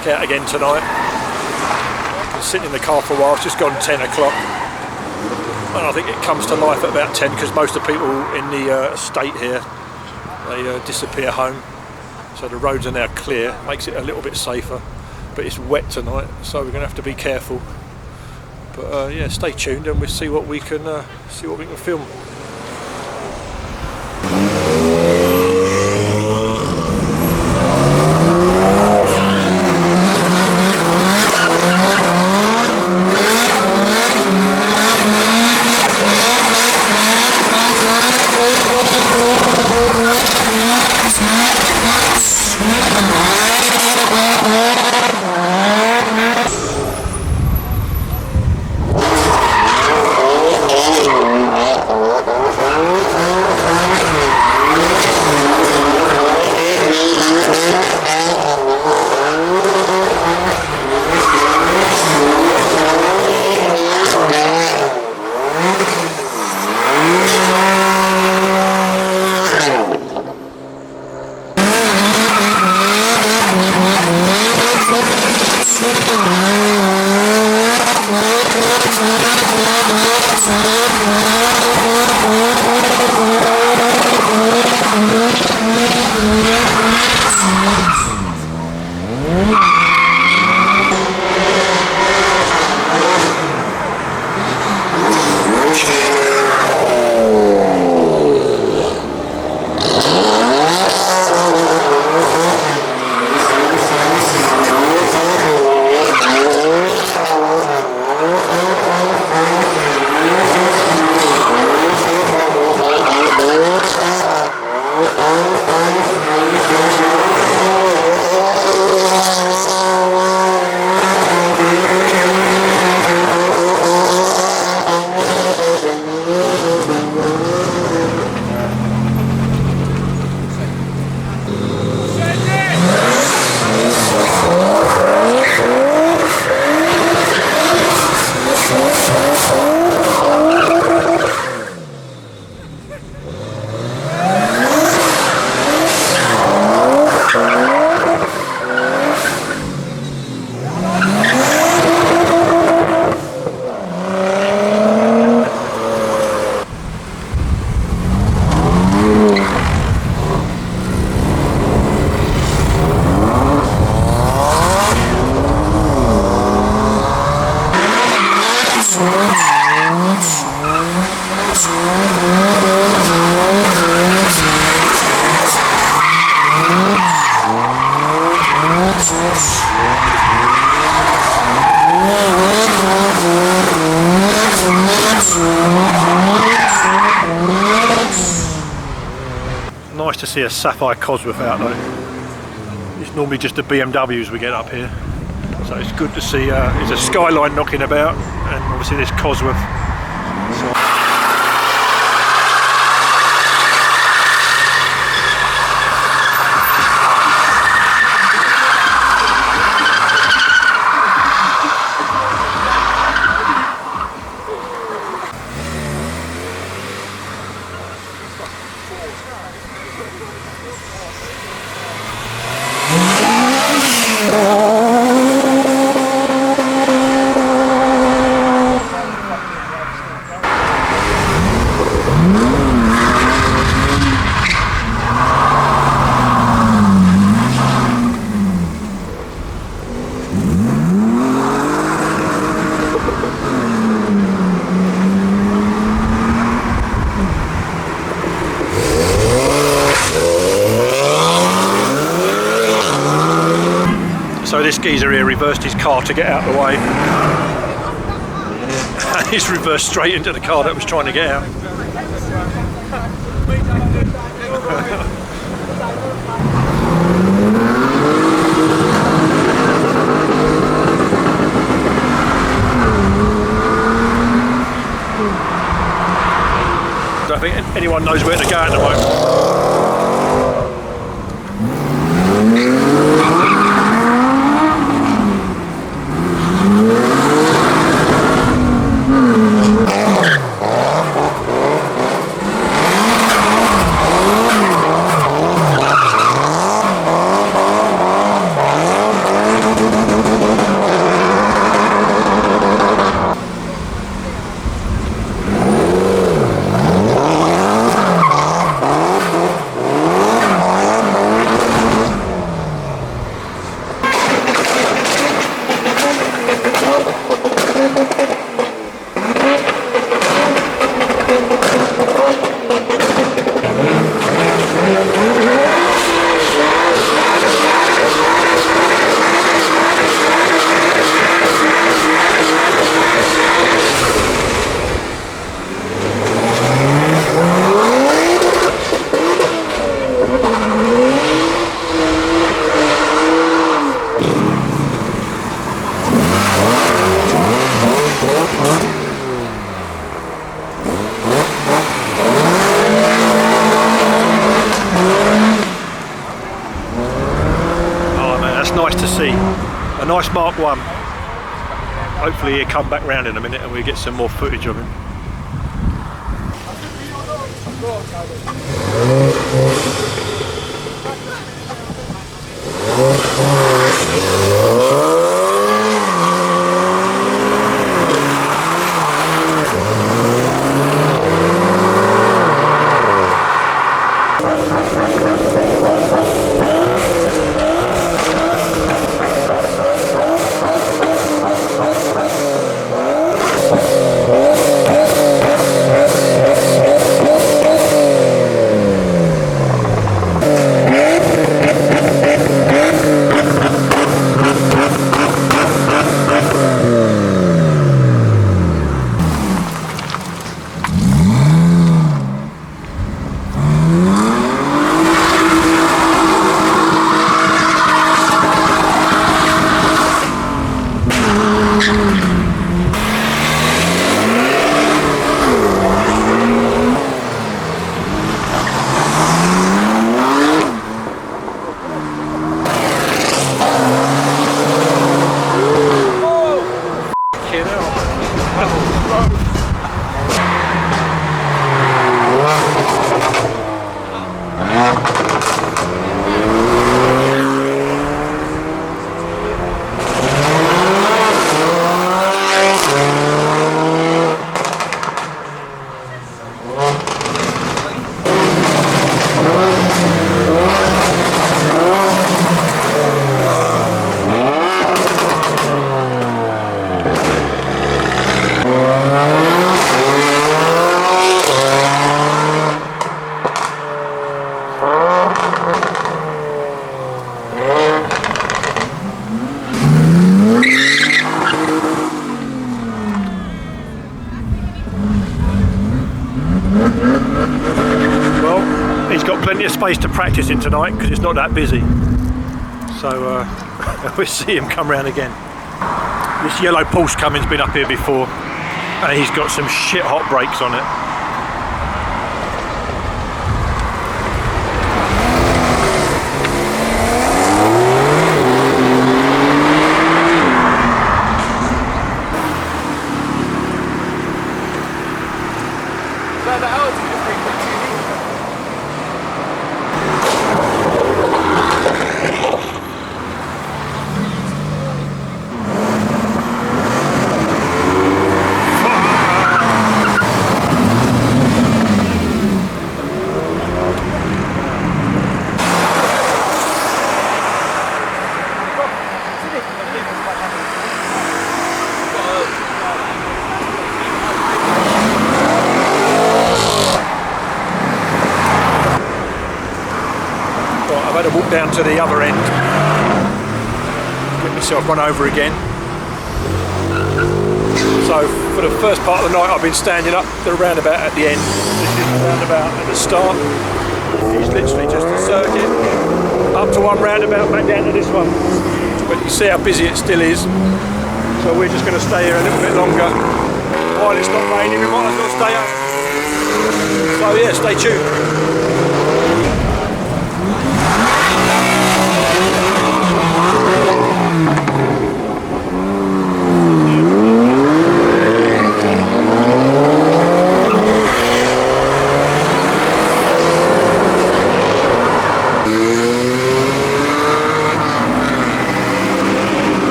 back out again tonight. Been sitting in the car for a while. It's just gone 10 o'clock. And I think it comes to life at about 10 because most of the people in the estate here, they disappear home. So the roads are now clear, makes it a little bit safer. But it's wet tonight, so we're going to have to be careful. But yeah, stay tuned and we'll see what we can film. Nice to see a Sapphire Cosworth out though. It's normally just the BMWs we get up here. So it's good to see there's a Skyline knocking about and obviously this Cosworth. So this geezer here reversed his car to get out of the way. And he's reversed straight into the car that was trying to get out. I don't think anyone knows where to go at the moment. nice Mark 1. Hopefully he'll come back round in a minute and we get some more footage of him. Plenty of space to practice in tonight because it's not that busy, so we'll see him come round again. This yellow Porsche Cummins been up here before and he's got some shit hot brakes on it. I've had to walk down to the other end, get myself run over again. So for the first part of the night I've been standing up the roundabout at the end. This is the roundabout at the start. It's literally just a circuit, up to one roundabout, back down to this one. But you see how busy it still is. So we're just going to stay here a little bit longer. While it's not raining, we might as well stay up. So yeah, stay tuned.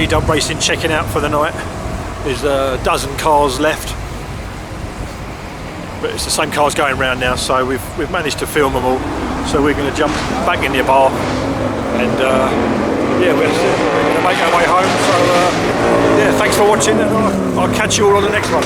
VW Racing checking out for the night. There's a dozen cars left, but it's the same cars going around now, so we've managed to film them all. So we're going to jump back in the bar, and yeah, we're going to make our way home. So yeah, thanks for watching, and I'll catch you all on the next one.